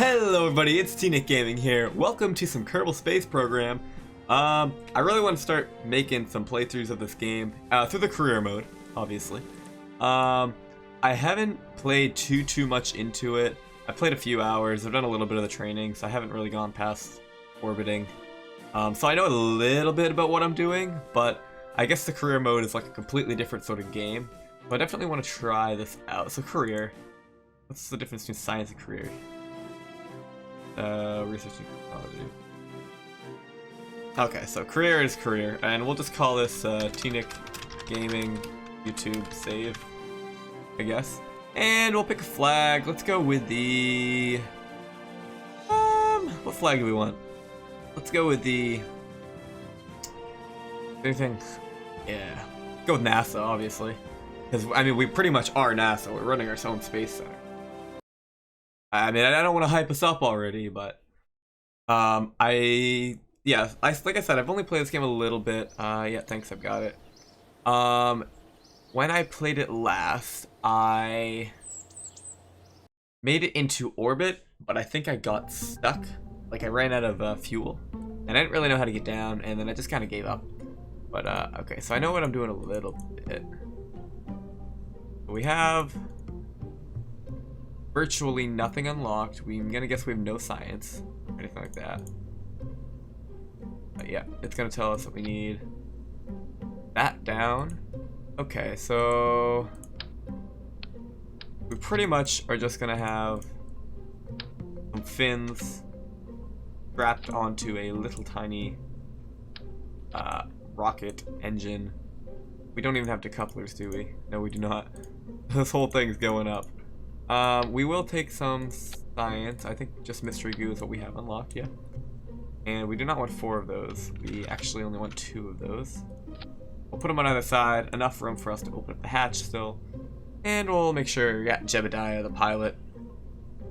Hello everybody, it's TNickGaming here. Welcome to some Kerbal Space Program. I really want to start making some playthroughs of this game through the career mode, obviously. I haven't played too much into it. I played a few hours. I've done a little bit of the training, so I haven't really gone past orbiting. So I know a little bit about what I'm doing, but I guess the career mode is like a completely different sort of game. So I definitely want to try this out. So career. What's the difference between science and career? Research and technology. Okay, so career is career, and we'll just call this TNickGaming YouTube save, I guess. And we'll pick a flag. Let's go with the what flag do we want? Let's go with the anything. Yeah, go with NASA, obviously, because I mean we pretty much are NASA. We're running our own space center. I mean, I don't want to hype us up already, but like I said, I've only played this game a little bit. Yeah, thanks, I've got it. When I played it last, I made it into orbit, but I think I got stuck. Like I ran out of fuel, and I didn't really know how to get down, and then I just kind of gave up. But okay, so I know what I'm doing a little bit. We have virtually nothing unlocked. I'm gonna guess we have no science or anything like that. But yeah, it's gonna tell us that we need that down. Okay, so we pretty much are just gonna have some fins strapped onto a little tiny rocket engine. We don't even have decouplers, do we? No, we do not. This whole thing's going up. We will take some science. I think just mystery goo is what we have unlocked, yeah. And we do not want 4 of those. We actually only want 2 of those. We'll put them on either side. Enough room for us to open up the hatch still. And we'll make sure we got Jebediah, the pilot.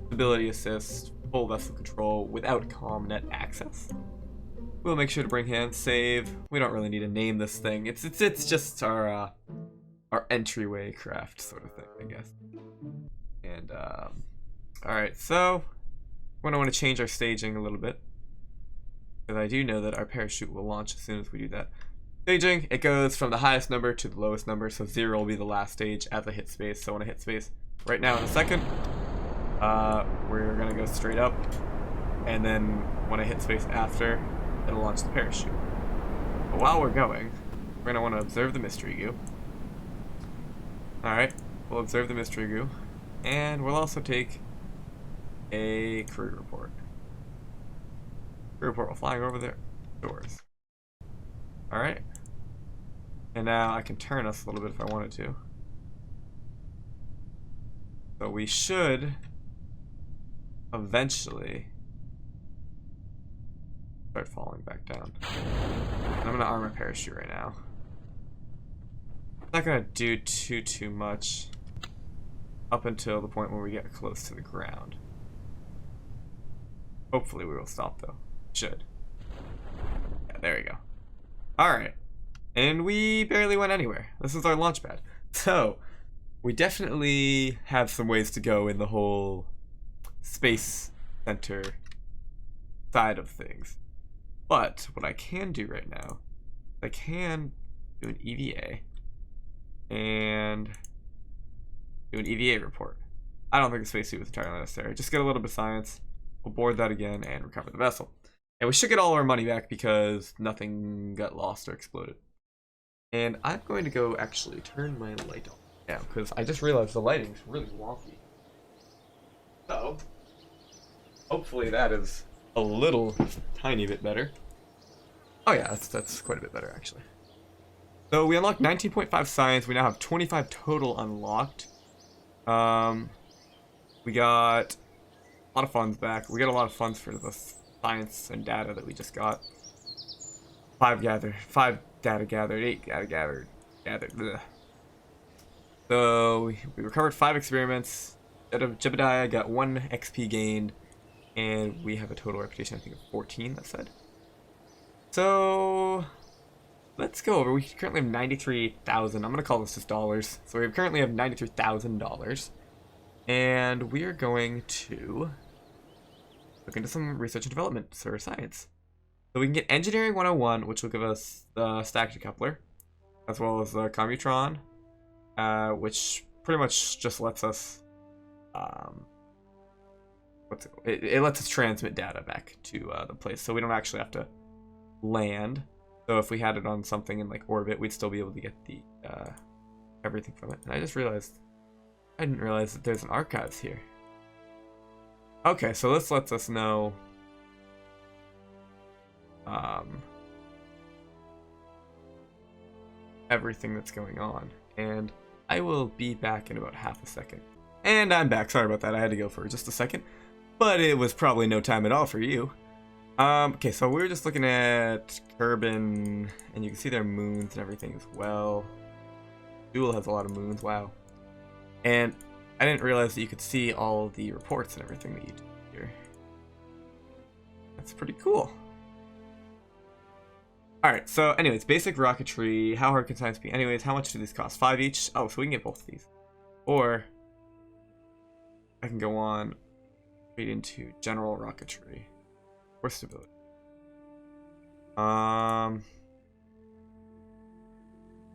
Stability assist, full vessel control without CommNet access. We'll make sure to bring him. Save. We don't really need to name this thing. It's just our entryway craft sort of thing, I guess. And alright, so we're gonna want to change our staging a little bit, because I do know that our parachute will launch as soon as we do that. Staging, it goes from the highest number to the lowest number, so 0 will be the last stage as I hit space. So when I hit space right now in a second, we're gonna go straight up, and then when I hit space after, it'll launch the parachute. But while we're going, we're gonna want to observe the mystery goo. Alright, we'll observe the mystery goo. And we'll also take a crew report. Crew report while flying over the doors. Alright. And now I can turn us a little bit if I wanted to. So we should eventually start falling back down. And I'm gonna arm a parachute right now. Not gonna do too much up until the point where we get close to the ground. Hopefully we will stop though. Should. Yeah, there we go. Alright. And we barely went anywhere. This is our launch pad. So, we definitely have some ways to go in the whole space center side of things. But what I can do right now, I can do an EVA and do an EVA report. I don't think the spacesuit was entirely necessary. Just get a little bit of science. We'll board that again and recover the vessel. And we should get all our money back because nothing got lost or exploded. And I'm going to go actually turn my light on now because I just realized the lighting's really wonky. So, hopefully that is a little tiny bit better. Oh yeah, that's quite a bit better actually. So we unlocked 19.5 science. We now have 25 total unlocked. We got a lot of funds back. We got a lot of funds for the science and data that we just got. 5 data gathered, 8 data gathered. Bleh. So we recovered 5 experiments. Jebediah got 1 XP gained, and we have a total reputation, I think, of 14, that said. So let's go over. We currently have 93,000. I'm gonna call this just dollars. So we currently have $93,000. And we are going to look into some research and development or science. So we can get engineering 101, which will give us the stack decoupler, as well as the commutron, which pretty much just lets us, it lets us transmit data back to the place, so we don't actually have to land. So if we had it on something in like orbit, we'd still be able to get the everything from it. And I just realized, I didn't realize that there's an archives here. Okay, so this lets us know everything that's going on. And I will be back in about half a second. And I'm back. Sorry about that. I had to go for just a second. But it was probably no time at all for you. Okay, so we were just looking at Kerbin, and you can see their moons and everything as well. Duel has a lot of moons, wow. And I didn't realize that you could see all the reports and everything that you do here. That's pretty cool. Alright, so anyways, basic rocketry. How hard can science be? Anyways, how much do these cost? 5 each? Oh, so we can get both of these. Or I can go on straight into general rocketry. Or stability.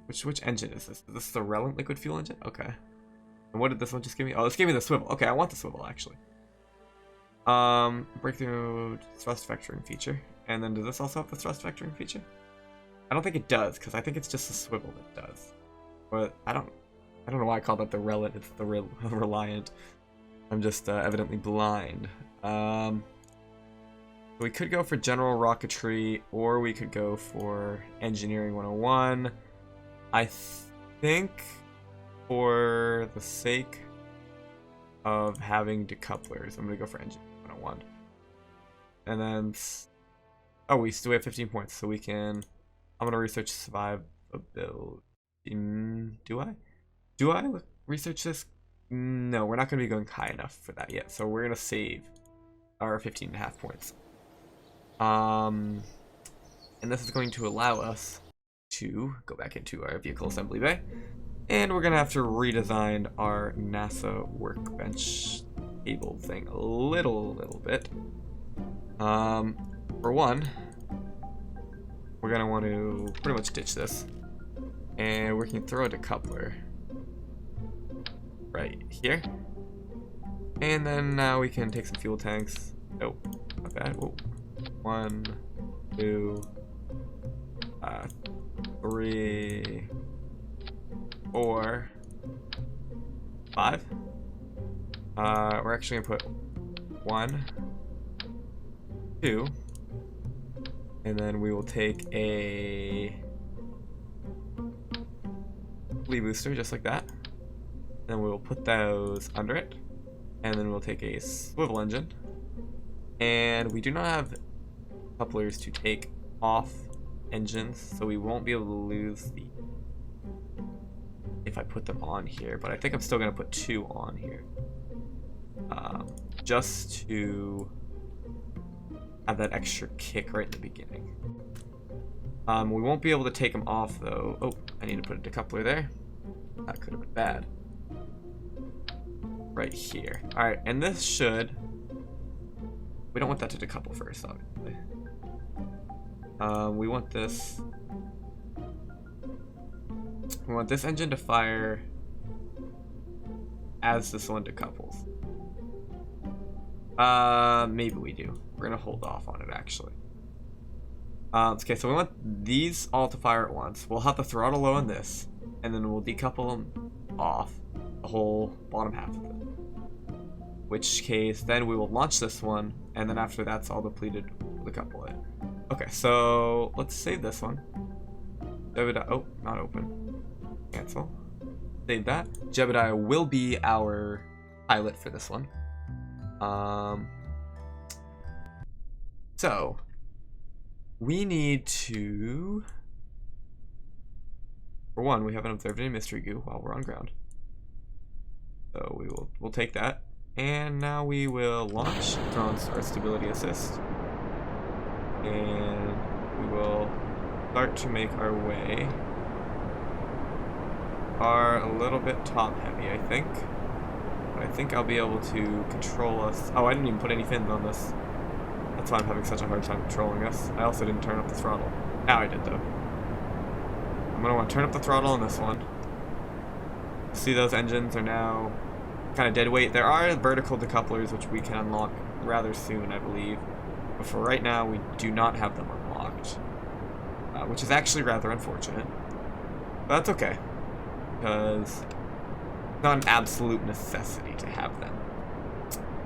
Which engine is this? Is this the relevant liquid fuel engine? Okay. And what did this one just give me? Oh, this gave me the swivel. Okay, I want the swivel actually. Breakthrough thrust vectoring feature. And then does this also have the thrust vectoring feature? I don't think it does, because I think it's just the swivel that does. But I don't know why I call that the relevant. It's the reliant. I'm just evidently blind. We could go for general rocketry, or we could go for engineering 101. I think for the sake of having decouplers, I'm going to go for engineering 101. And then, oh, we still have 15 points, so we can, I'm going to research survivability. Do I research this? No, we're not going to be going high enough for that yet, so we're going to save our 15.5 points. And this is going to allow us to go back into our vehicle assembly bay, and we're gonna have to redesign our NASA workbench table thing a little bit. For one, we're gonna want to pretty much ditch this, and we can throw a decoupler right here, and then now we can take some fuel tanks. Oh, not bad. Whoa. 1, 2, 3, 4, 5. We're actually gonna put 1, 2, and then we will take a flea booster just like that. Then we will put those under it, and then we'll take a swivel engine. And we do not have couplers to take off engines, so we won't be able to lose the if I put them on here, but I think I'm still gonna put 2 on here, just to have that extra kick right in the beginning. We won't be able to take them off though. Oh, I need to put a decoupler there. That could have been bad. Right here. Alright, and this should, we don't want that to decouple first, obviously. We want this. We want this engine to fire as this one decouples. Maybe we do. We're gonna hold off on it actually. Okay, so we want these all to fire at once. We'll have the throttle low on this, and then we'll decouple them off the whole bottom half of it. Which case, then we will launch this one, and then after that's all depleted, we'll decouple it. Okay, so let's save this one. Jebediah, oh, not open. Cancel. Save that. Jebediah will be our pilot for this one. So we need to, for one, we haven't observed any mystery goo while we're on ground. So we'll take that. And now we will launch, throw on our stability assist. And we will start to make our way. Are a little bit top heavy, I think. But I think I'll be able to control us. Oh, I didn't even put any fins on this. That's why I'm having such a hard time controlling this. I also didn't turn up the throttle. Now I did, though. I'm going to want to turn up the throttle on this one. See, those engines are now kind of dead weight. There are vertical decouplers, which we can unlock rather soon, I believe. But for right now, we do not have them unlocked. Which is actually rather unfortunate. But that's okay. Because it's not an absolute necessity to have them.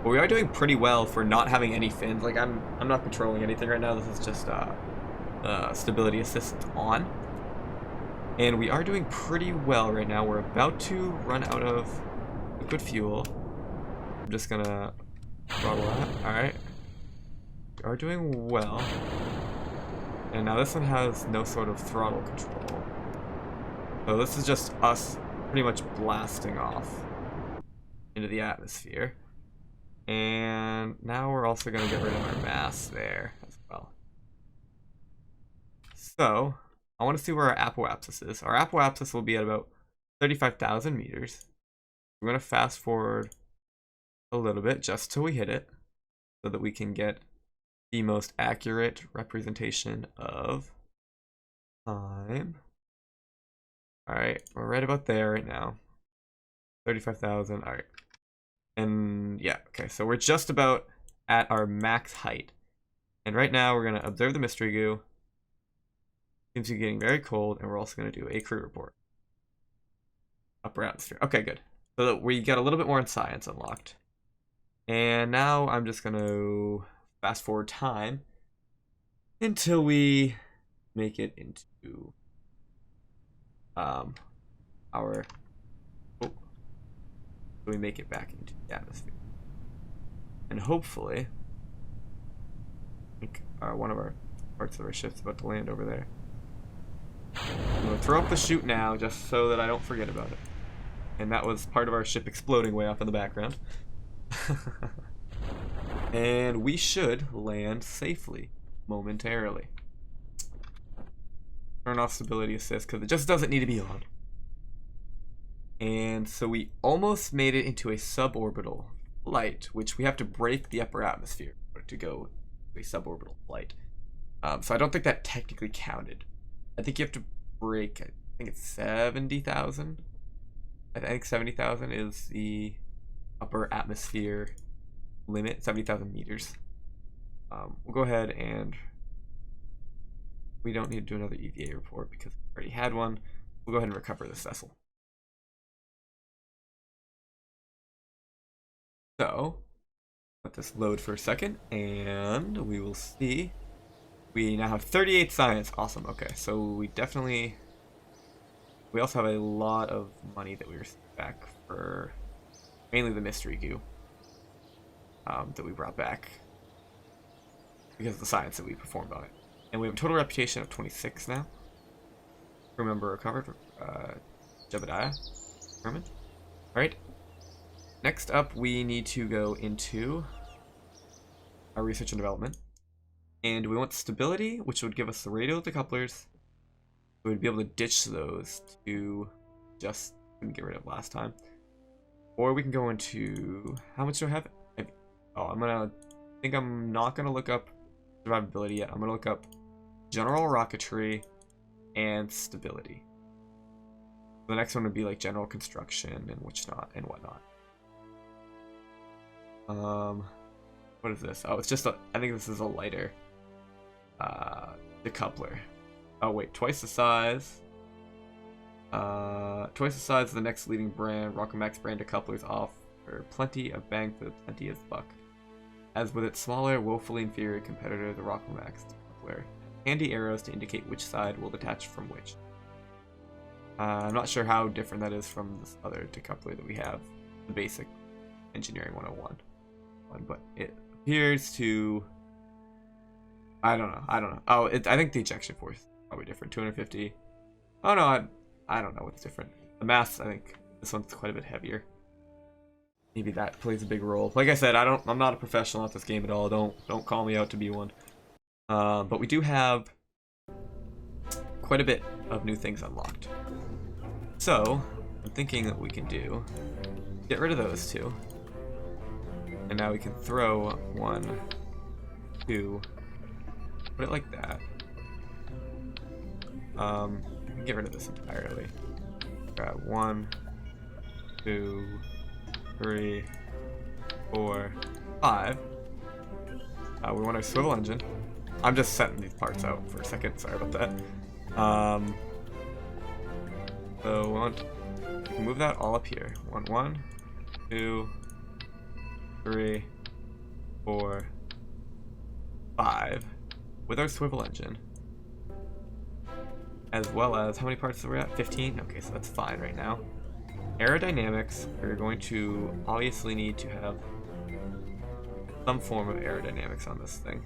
But we are doing pretty well for not having any fins. Like, I'm not controlling anything right now. This is just stability assist on. And we are doing pretty well right now. We're about to run out of liquid fuel. I'm just gonna throttle that. Alright. We are doing well. And now this one has no sort of throttle control. So this is just us pretty much blasting off into the atmosphere. And now we're also going to get rid of our mass there as well. So, I want to see where our apoapsis is. Our apoapsis will be at about 35,000 meters. We're going to fast forward a little bit just till we hit it, so that we can get the most accurate representation of time. Alright, we're right about there right now. 35,000, alright. And yeah, okay, so we're just about at our max height. And right now we're going to observe the mystery goo. Seems to be getting very cold, and we're also going to do a crew report. Upper atmosphere. Okay, good. So that we get a little bit more in science unlocked. And now I'm just going to fast forward time until we make it into our we make it back into the atmosphere. And hopefully, I think one of our parts of our ship's about to land over there. I'm going to throw up the chute now just so that I don't forget about it. And that was part of our ship exploding way off in the background. And we should land safely, momentarily. Turn off stability assist because it just doesn't need to be on. And so we almost made it into a suborbital flight, which we have to break the upper atmosphere to go to a suborbital flight. So I don't think that technically counted. I think you have to break, I think it's 70,000. I think 70,000 is the upper atmosphere limit, 70,000 meters. We'll go ahead and we don't need to do another EVA report because we already had one. We'll go ahead and recover this vessel. So, let this load for a second, and we will see. We now have 38 science. Awesome. Okay, so we also have a lot of money that we received back for mainly the mystery goo that we brought back because of the science that we performed on it. And we have a total reputation of 26 now. Crew member recovered. Jebediah. Herman. Alright. Next up, we need to go into our research and development. And we want stability, which would give us the radial decouplers. We would be able to ditch those to just get rid of last time. Or we can go into, how much do I have? I think I'm not going to look up survivability yet. I'm going to look up general rocketry and stability. The next one would be like general construction and whatnot. What is this? Oh, it's just I think this is a lighter decoupler. Oh wait, twice the size. Twice the size of the next leading brand. Rockomax brand decouplers offer plenty of bang for the plenteous buck. As with its smaller, woefully inferior competitor, the Rockomax decoupler, handy arrows to indicate which side will detach from which. I'm not sure how different that is from this other decoupler that we have, the basic engineering 101 one, but it appears to. I don't know. Oh, I think the ejection force is probably different. 250. Oh no, I don't know what's different. The mass, I think this one's quite a bit heavier. Maybe that plays a big role. Like I said, I'm not a professional at this game at all. Don't call me out to be one. But we do have quite a bit of new things unlocked. So I'm thinking that we can get rid of those two. And now we can throw one 2. Put it like that. Get rid of this entirely. Got 1, 2, 3, 4, 5. We want our swivel engine. I'm just setting these parts out for a second. Sorry about that. So we can move that all up here. 1, 2, 3, 4, 5 with our swivel engine. As well as, how many parts are we at? 15? Okay, so that's fine right now. Aerodynamics, we're going to obviously need to have some form of aerodynamics on this thing.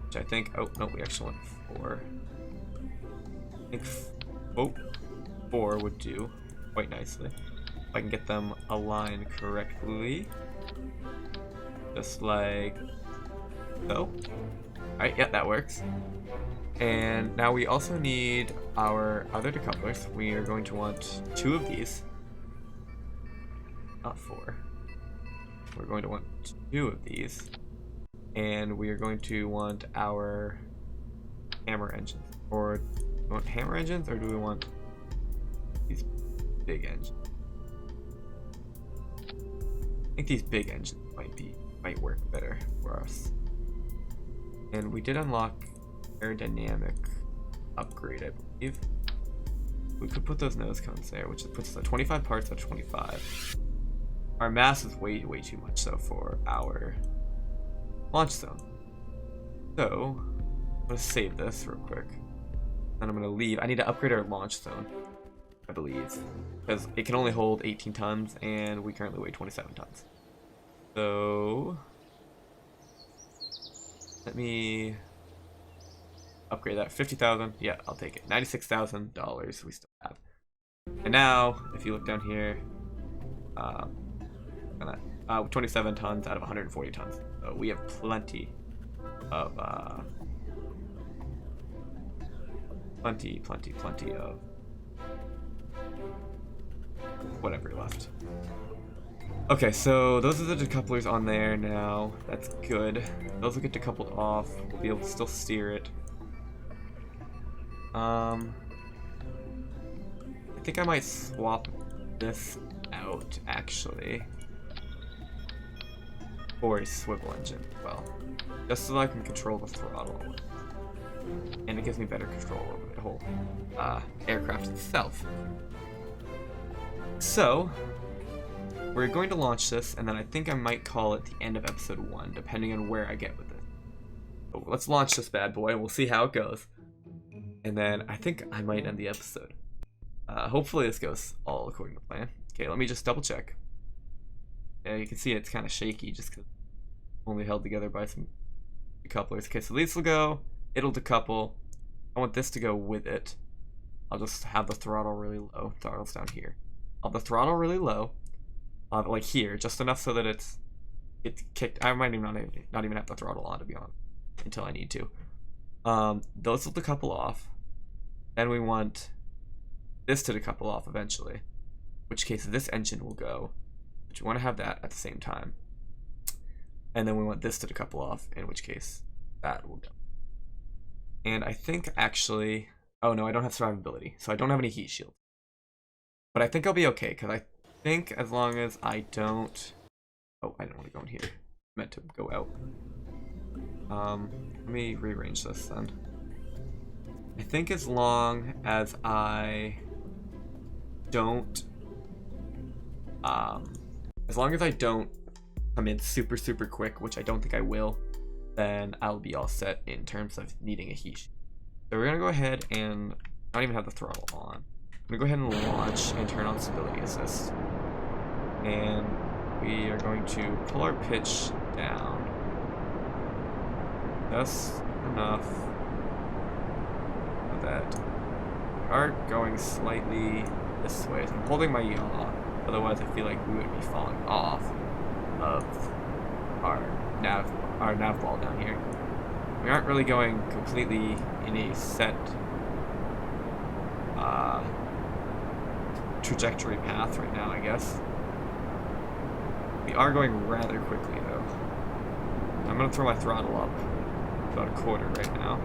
Which I think, oh, no, we actually want 4. I think, 4 would do quite nicely. If I can get them aligned correctly. Just like so. Alright, yeah, that works. And now we also need our other decouplers. We are going to want 2 of these. Not 4. We're going to want 2 of these. And we are going to want our hammer engines. Or do we want hammer engines, or do we want these big engines? I think these big engines might work better for us. And we did unlock aerodynamic upgrade, I believe. We could put those nose cones there, which puts us at 25 parts at 25. Our mass is way too much so for our launch zone. So I'm gonna save this real quick, and I'm gonna leave. I need to upgrade our launch zone, I believe, because it can only hold 18 tons, and we currently weigh 27 tons. So let me upgrade that. 50,000. Yeah, I'll take it. $96,000 we still have. And now, if you look down here, 27 tons out of 140 tons. So we have plenty of plenty of whatever left. Okay, so those are the decouplers on there now. That's good. Those will get decoupled off. We'll be able to still steer it. I think I might swap this out, actually, for a swivel engine. Well, just so I can control the throttle. And it gives me better control over the whole aircraft itself. So we're going to launch this, and then I think I might call it the end of episode 1, depending on where I get with it. So let's launch this bad boy, and we'll see how it goes. And then I think I might end the episode. Hopefully this goes all according to plan. Okay, let me just double check. Yeah, you can see it's kind of shaky just because only held together by some decouplers. Okay, so these will go. It'll decouple. I want this to go with it. I'll just have the throttle really low. Throttle's down here. I'll have the throttle really low. I'll have it like here, just enough so that it's kicked. I might even not even have the throttle on, to be honest, until I need to. Those will decouple off. Then we want this to decouple off eventually, in which case this engine will go, but you want to have that at the same time. And then we want this to decouple off, in which case that will go. And I think actually, oh no, I don't have survivability, so I don't have any heat shield. But I think I'll be okay, because I think as long as I don't, oh, I didn't want to go in here, I meant to go out. Let me rearrange this then. I think as long as I don't, come in super quick, which I don't think I will, then I'll be all set in terms of needing a heat shield. So we're gonna go ahead and not even have the throttle on. I'm gonna go ahead and launch and turn on stability assist. And we are going to pull our pitch down just enough so that we are going slightly this way. So I'm holding my yaw, otherwise I feel like we would be falling off of our nav ball down here. We aren't really going completely in a set trajectory path right now, I guess. We are going rather quickly though. I'm going to throw my throttle up about a quarter right now.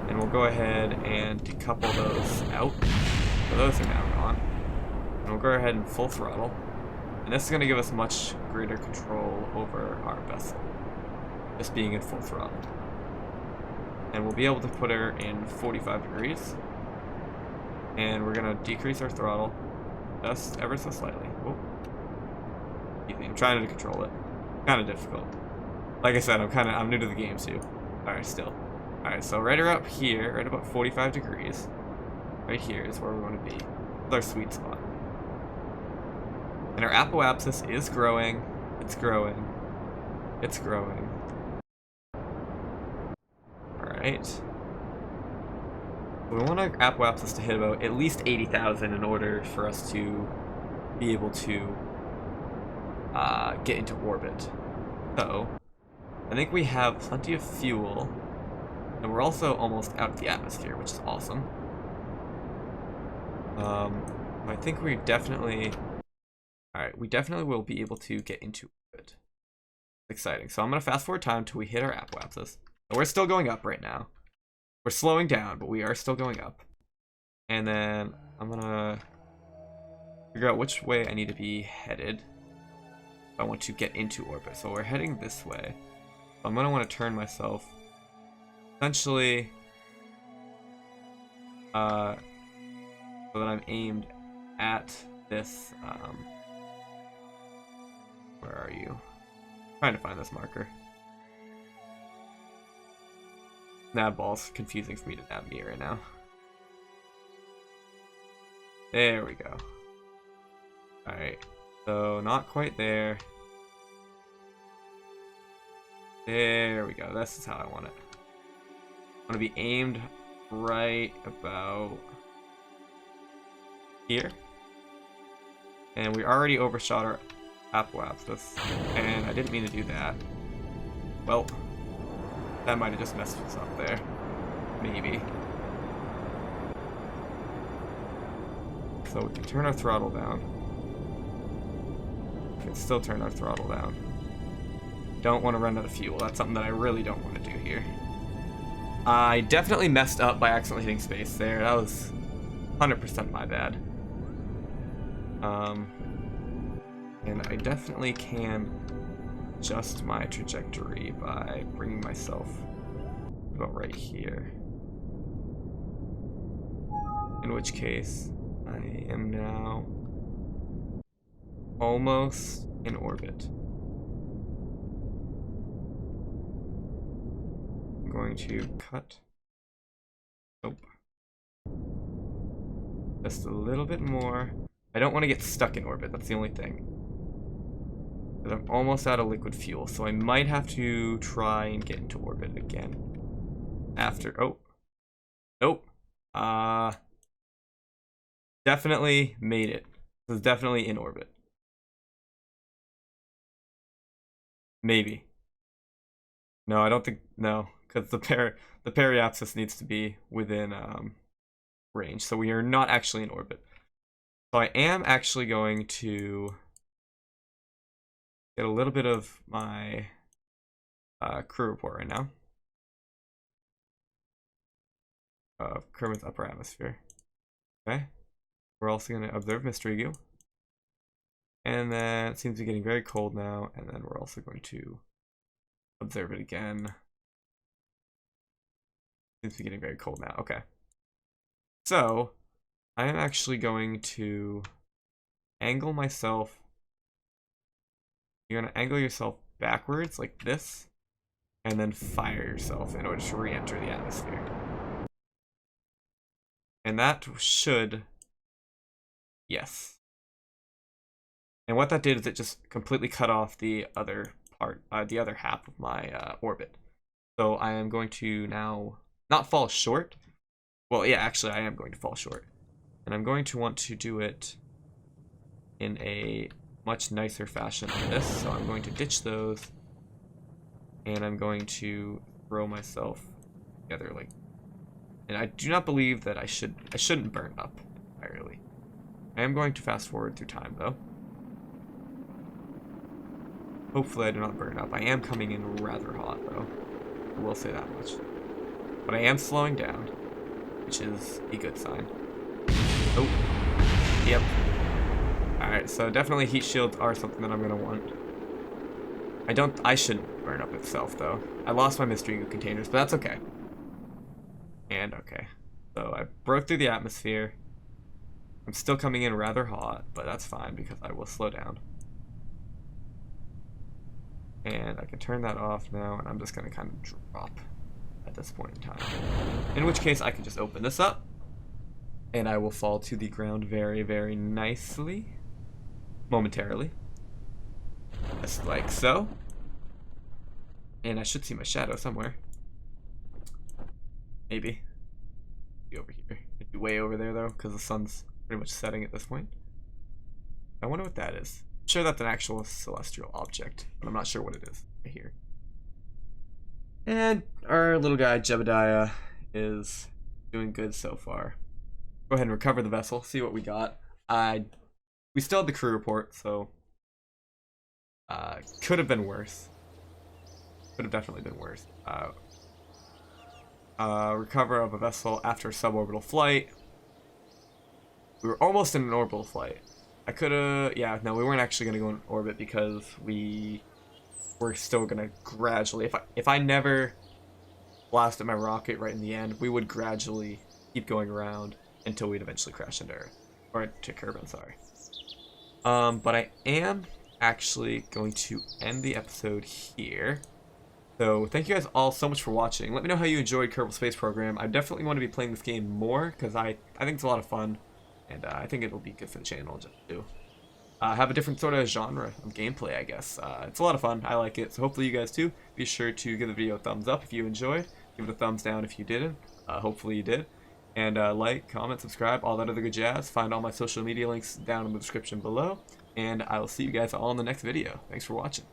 And we'll go ahead and decouple those out. So those are now gone. And we'll go ahead and full throttle. And this is going to give us much greater control over our vessel, just being in full throttle. And we'll be able to put her in 45 degrees. And we're going to decrease our throttle just ever so slightly. Oh. Easy. I'm trying to control it. Kind of difficult. Like I said, I'm new to the game too. Alright, still. Alright, so right around here, right about 45 degrees, right here is where we want to be. It's our sweet spot. And our apoapsis is growing. It's growing. It's growing. Alright. We want our apoapsis to hit about at least 80,000 in order for us to be able to get into orbit. So, I think we have plenty of fuel, and we're also almost out of the atmosphere, which is awesome. I think we definitely... Alright, we definitely will be able to get into orbit. Exciting. So I'm going to fast forward time until we hit our apoapsis. We're still going up right now. We're slowing down, but we are still going up. And then I'm going to figure out which way I need to be headed if I want to get into orbit. So we're heading this way. I'm going to want to turn myself essentially so that I'm aimed at this where are you? I'm trying to find this marker. Nav ball's confusing for me to navigate right now. There we go. Alright, so not quite there. There we go. This is how I want it. I want to be aimed right about here. And we already overshot our apoapsis. And I didn't mean to do that. Well, that might have just messed us up there. Maybe. So we can turn our throttle down. We can still turn our throttle down. Don't want to run out of fuel. That's something that I really don't want to do here. I definitely messed up by accidentally hitting space there. That was 100% my bad. And I definitely can adjust my trajectory by bringing myself about right here. In which case, I am now almost in orbit. I'm going to cut. Nope. Just a little bit more. I don't want to get stuck in orbit, that's the only thing. But I'm almost out of liquid fuel, so I might have to try and get into orbit again. After, oh. Nope. Definitely made it. This is definitely in orbit. Maybe. No, I don't think, no. Because the periapsis needs to be within range, so we are not actually in orbit. So I am actually going to get a little bit of my crew report right now of Kermit's upper atmosphere. Okay, we're also going to observe mystery goo, and then it seems to be getting very cold now, and then we're also going to observe it again. Seems to be getting very cold now. Okay. So, I am actually going to angle myself. You're going to angle yourself backwards like this, and then fire yourself in order to re-enter the atmosphere. And that should, yes. And what that did is it just completely cut off the other part, the other half of my orbit. So I am going to now not fall short. Well, yeah, actually I am going to fall short. And I'm going to want to do it in a much nicer fashion than this. So I'm going to ditch those. And I'm going to throw myself together like. And I do not believe that I shouldn't burn up entirely. I am going to fast forward through time though. Hopefully I do not burn up. I am coming in rather hot, though. I will say that much. But I am slowing down, which is a good sign. Oh, yep. Alright, so definitely heat shields are something that I'm going to want. I shouldn't burn up itself, though. I lost my mystery containers, but that's okay. And okay. So I broke through the atmosphere. I'm still coming in rather hot, but that's fine because I will slow down. And I can turn that off now, and I'm just going to kind of drop at this point in time. In which case, I can just open this up, and I will fall to the ground very, very nicely. Momentarily. Just like so. And I should see my shadow somewhere. Maybe. Be over here. It'd be way over there, though, because the sun's pretty much setting at this point. I wonder what that is. I'm sure that's an actual celestial object, but I'm not sure what it is right here. And our little guy, Jebediah, is doing good so far. Go ahead and recover the vessel, see what we got. We still have the crew report, so could have been worse. Could have definitely been worse. Recover of a vessel after suborbital flight. We were almost in an orbital flight. I could have, yeah, no, we weren't actually going to go in orbit because we were still going to gradually, if I never blasted my rocket right in the end, we would gradually keep going around until we'd eventually crash into Earth. Or to Kerbal, sorry. But I am actually going to end the episode here. So thank you guys all so much for watching. Let me know how you enjoyed Kerbal Space Program. I definitely want to be playing this game more because I think it's a lot of fun. And I think it'll be good for the channel just to have a different sort of genre of gameplay, I guess. It's a lot of fun. I like it. So hopefully you guys too. Be sure to give the video a thumbs up if you enjoyed. Give it a thumbs down if you didn't. Hopefully you did. And like, comment, subscribe, all that other good jazz. Find all my social media links down in the description below. And I will see you guys all in the next video. Thanks for watching.